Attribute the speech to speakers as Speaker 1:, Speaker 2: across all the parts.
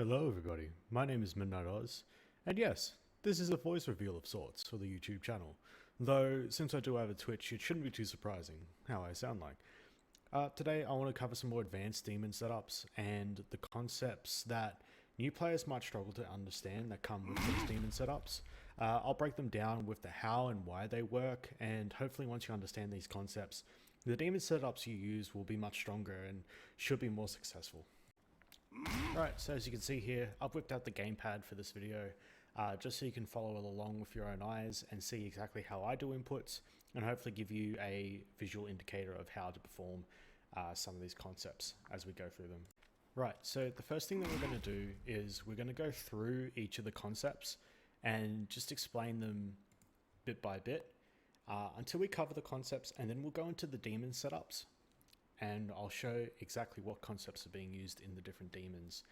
Speaker 1: Hello everybody, my name is Midnight Oz, and yes, this is a voice reveal of sorts for the YouTube channel, though since I do have a Twitch it shouldn't be too surprising how I sound like. Today I want to cover some more advanced demon setups and the concepts that new players might struggle to understand that come with these demon setups. I'll break them down with the how and why they work, and hopefully once you understand these concepts, the demon setups you use will be much stronger and should be more successful. Alright, so as you can see here, I've whipped out the gamepad for this video, just so you can follow along with your own eyes and see exactly how I do inputs, and hopefully give you a visual indicator of how to perform some of these concepts as we go through them. Right, so the first thing that we're going to do is we're going to go through each of the concepts and just explain them bit by bit until we cover the concepts, and then we'll go into the demon setups. And I'll show exactly what concepts are being used in the different demons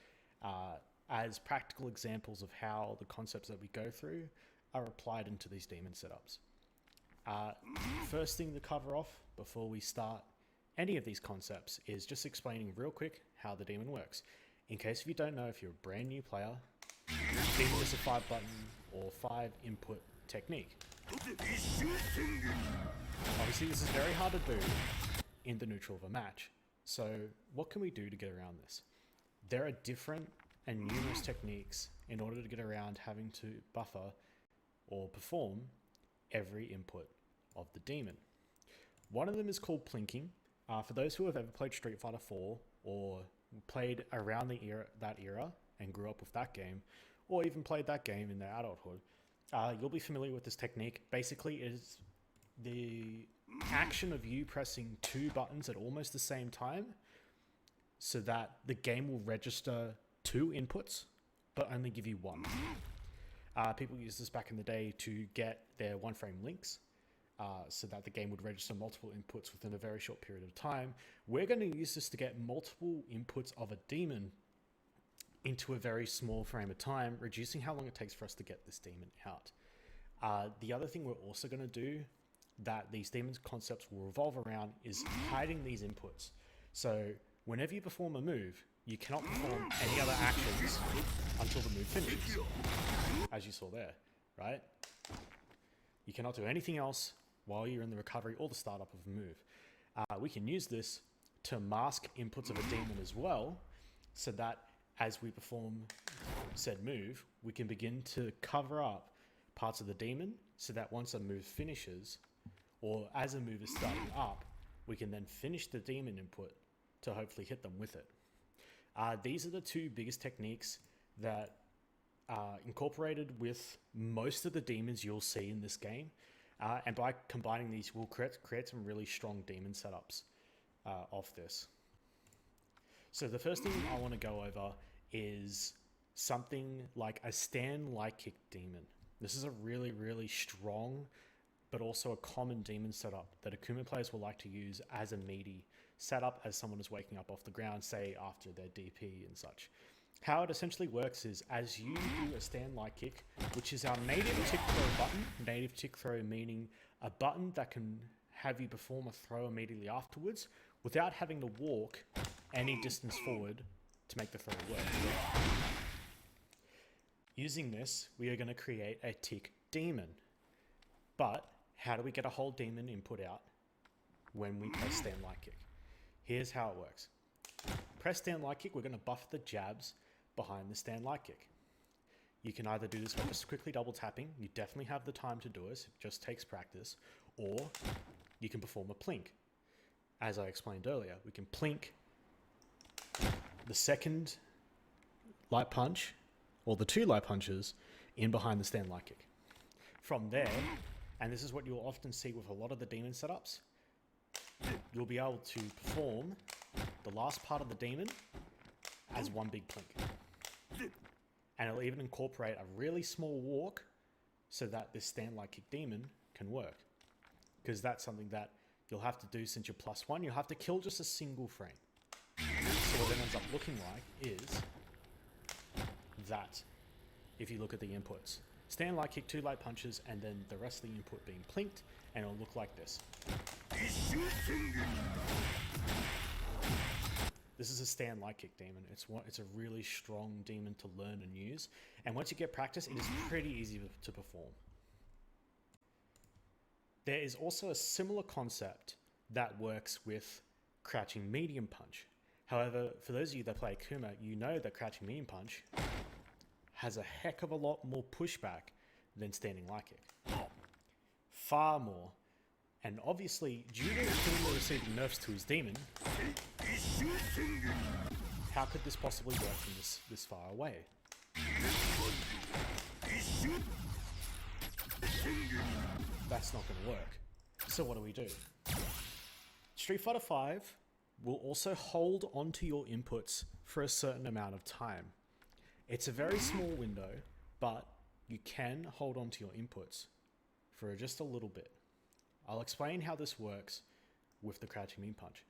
Speaker 1: as practical examples of how the concepts that we go through are applied into these demon setups. First thing to cover off before we start any of these concepts is just explaining real quick how the demon works. In case if you don't know, if you're a brand new player, demon is a 5-button or 5-input technique. Obviously this is very hard to do in the neutral of a match. So what can we do to get around this? There are different and numerous techniques in order to get around having to buffer or perform every input of the demon. One of them is called Plinking. For those who have ever played Street Fighter 4 or played around that era and grew up with that game, or even played that game in their adulthood, you'll be familiar with this technique. Basically, it is the action of you pressing 2 buttons at almost the same time so that the game will register 2 inputs but only give you 1. People used this back in the day to get their 1-frame links so that the game would register multiple inputs within a very short period of time. We're going to use this to get multiple inputs of a demon into a very small frame of time, reducing how long it takes for us to get this demon out. The other thing we're also going to do that these demon concepts will revolve around is hiding these inputs. So whenever you perform a move, you cannot perform any other actions until the move finishes, as you saw there, right? You cannot do anything else while you're in the recovery or the startup of a move. We can use this to mask inputs of a demon as well, so that as we perform said move, we can begin to cover up parts of the demon so that once a move finishes, or as a move is starting up, we can then finish the demon input to hopefully hit them with it. These are the 2 biggest techniques that are incorporated with most of the demons you'll see in this game. And by combining these, we'll create some really strong demon setups of this. So the first thing I want to go over is something like a stand light kick demon. This is a really, really strong but also a common demon setup that Akuma players will like to use as a meaty setup as someone is waking up off the ground, say after their DP and such. How it essentially works is as you do a stand light kick, which is our native tick throw button, native tick throw meaning a button that can have you perform a throw immediately afterwards without having to walk any distance forward to make the throw work. Using this, we are going to create a tick demon. But how do we get a whole demon input out when we press stand light kick? Here's how it works. Press stand light kick, we're going to buff the jabs behind the stand light kick. You can either do this by just quickly double tapping, you definitely have the time to do it, it just takes practice, or you can perform a plink. As I explained earlier, we can plink the second light punch, or the 2 light punches, in behind the stand light kick. From there, and this is what you'll often see with a lot of the demon setups, you'll be able to perform the last part of the demon as one big plink. And it'll even incorporate a really small walk so that this stand light kick demon can work. Because that's something that you'll have to do since you're +1, you'll have to kill just a single frame. So what it ends up looking like is that, if you look at the inputs. Stand light kick, 2 light punches, and then the rest of the input being plinked, and it'll look like this. This is a stand light kick demon. It's a really strong demon to learn and use. And once you get practice, it is pretty easy to perform. There is also a similar concept that works with crouching medium punch. However, for those of you that play Akuma, you know that crouching medium punch has a heck of a lot more pushback than standing light kick. Far more. And obviously, due to Akuma receiving nerfs to his demon, how could this possibly work from this far away? That's not going to work. So what do? Street Fighter V will also hold onto your inputs for a certain amount of time. It's a very small window, but you can hold onto your inputs for just a little bit. I'll explain how this works with the crouching mean punch.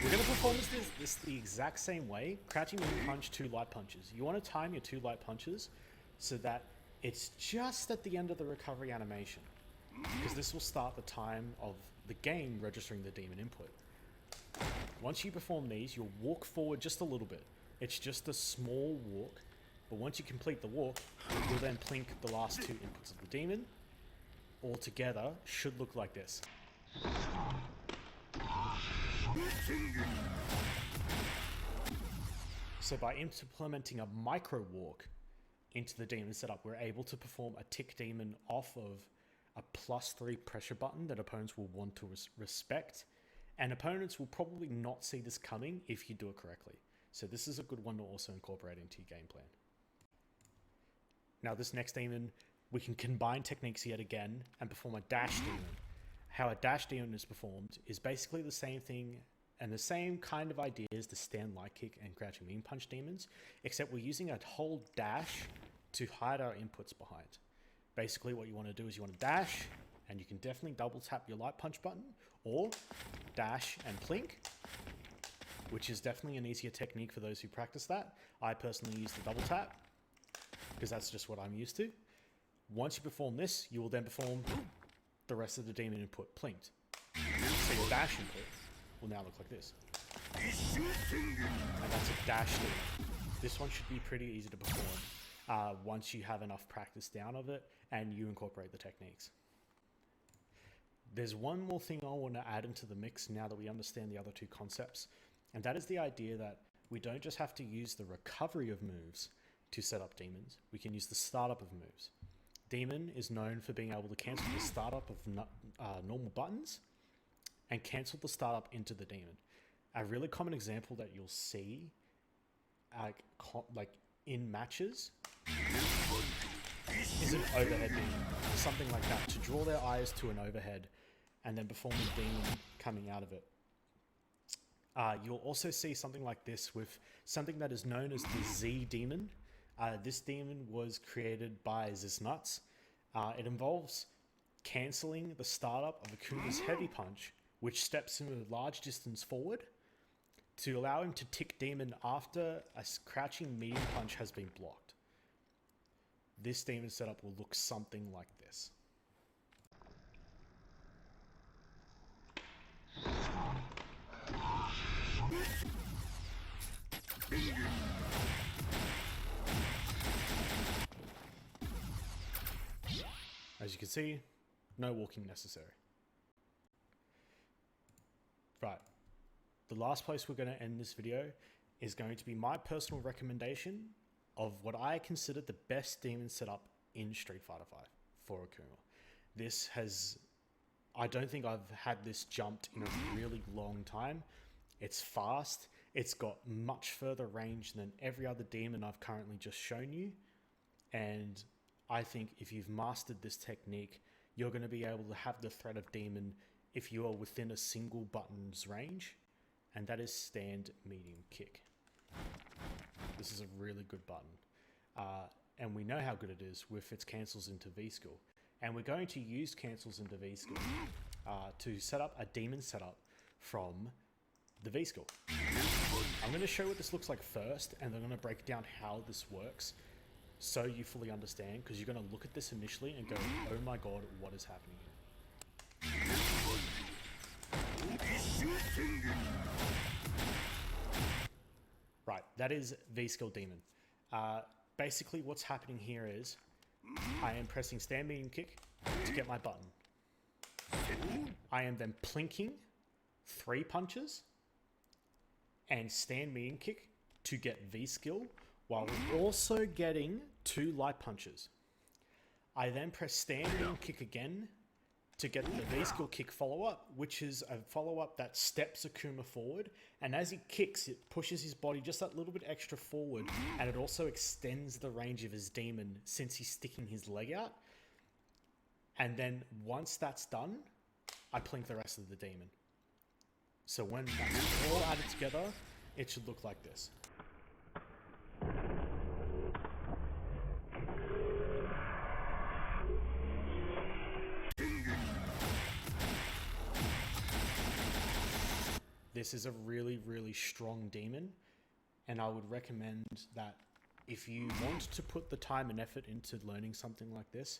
Speaker 1: We're going to perform this the exact same way. Crouching mean punch, 2 light punches. You want to time your 2 light punches so that it's just at the end of the recovery animation, because this will start the time of the game registering the demon input. Once you perform these, you'll walk forward just a little bit. It's just a small walk, but once you complete the walk, you'll then plink the last 2 inputs of the demon. All together should look like this. So by implementing a micro walk into the demon setup, we're able to perform a tick demon off of a +3 pressure button that opponents will want to respect, and opponents will probably not see this coming if you do it correctly. So this is a good one to also incorporate into your game plan. Now this next demon, we can combine techniques yet again and perform a dash demon. How a dash demon is performed is basically the same thing and the same kind of idea as the stand light kick and crouching mean punch demons, except we're using a whole dash to hide our inputs behind. Basically what you want to do is you want to dash, and you can definitely double tap your light punch button, or dash and plink, which is definitely an easier technique for those who practice that. I personally use the double tap because that's just what I'm used to. Once you perform this, you will then perform the rest of the demon input plinked. So your dash input will now look like this. And that's a dash demon. This one should be pretty easy to perform once you have enough practice down of it and you incorporate the techniques. There's one more thing I want to add into the mix now that we understand the other 2 concepts, and that is the idea that we don't just have to use the recovery of moves to set up demons, we can use the startup of moves. Demon is known for being able to cancel the startup of normal buttons and cancel the startup into the demon. A really common example that you'll see like in matches is an overhead demon, something like that, to draw their eyes to an overhead and then perform the demon coming out of it. You'll also see something like this with something that is known as the Z demon. This demon was created by Ziznuts. It involves cancelling the startup of Akuma's heavy punch, which steps him a large distance forward to allow him to tick demon after a crouching medium punch has been blocked. This demon setup will look something like this. As you can see, no walking necessary. Right, the last place we're going to end this video is going to be my personal recommendation of what I consider the best demon setup in Street Fighter V for Akuma. This has, I don't think I've had this jumped in a really long time. It's fast, it's got much further range than every other demon I've currently just shown you, and I think if you've mastered this technique, you're going to be able to have the threat of demon if you are within a single button's range, and that is stand medium kick. This is a really good button, and we know how good it is with its cancels into VSkill, and we're going to use cancels into VSkill to set up a demon setup from the VSkill. I'm going to show what this looks like first, and I'm going to break down how this works so you fully understand, because you're going to look at this initially and go, oh my god, what is happening here? Right, that is VSkill Demon. Basically what's happening here is I am pressing stand medium kick to get my button. I am then plinking 3 punches and stand medium kick to get VSkill while also getting 2 light punches. I then press stand medium kick again to get the VSkill kick follow-up, which is a follow-up that steps Akuma forward, and as he kicks, it pushes his body just that little bit extra forward, and it also extends the range of his demon since he's sticking his leg out. And then once that's done, I plink the rest of the demon. So when that's all added together, it should look like this. This is a really, really strong demon, and I would recommend that if you want to put the time and effort into learning something like this,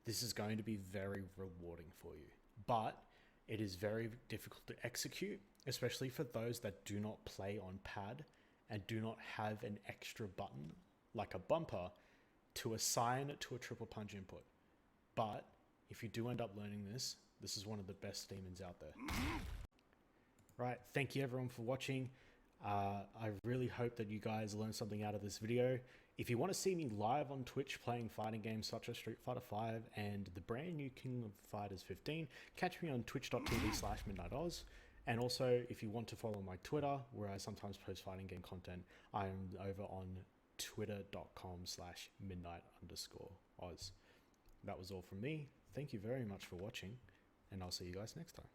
Speaker 1: this is going to be very rewarding for you. But it is very difficult to execute, especially for those that do not play on pad and do not have an extra button like a bumper to assign it to a triple punch input. But if you do end up learning this, this is one of the best demons out there. Right, thank you everyone for watching. I really hope that you guys learned something out of this video. If you want to see me live on Twitch playing fighting games such as Street Fighter V and the brand new King of Fighters 15, catch me on twitch.tv/midnightoz. And also, if you want to follow my Twitter, where I sometimes post fighting game content, I am over on twitter.com/midnight_oz. That was all from me. Thank you very much for watching, and I'll see you guys next time.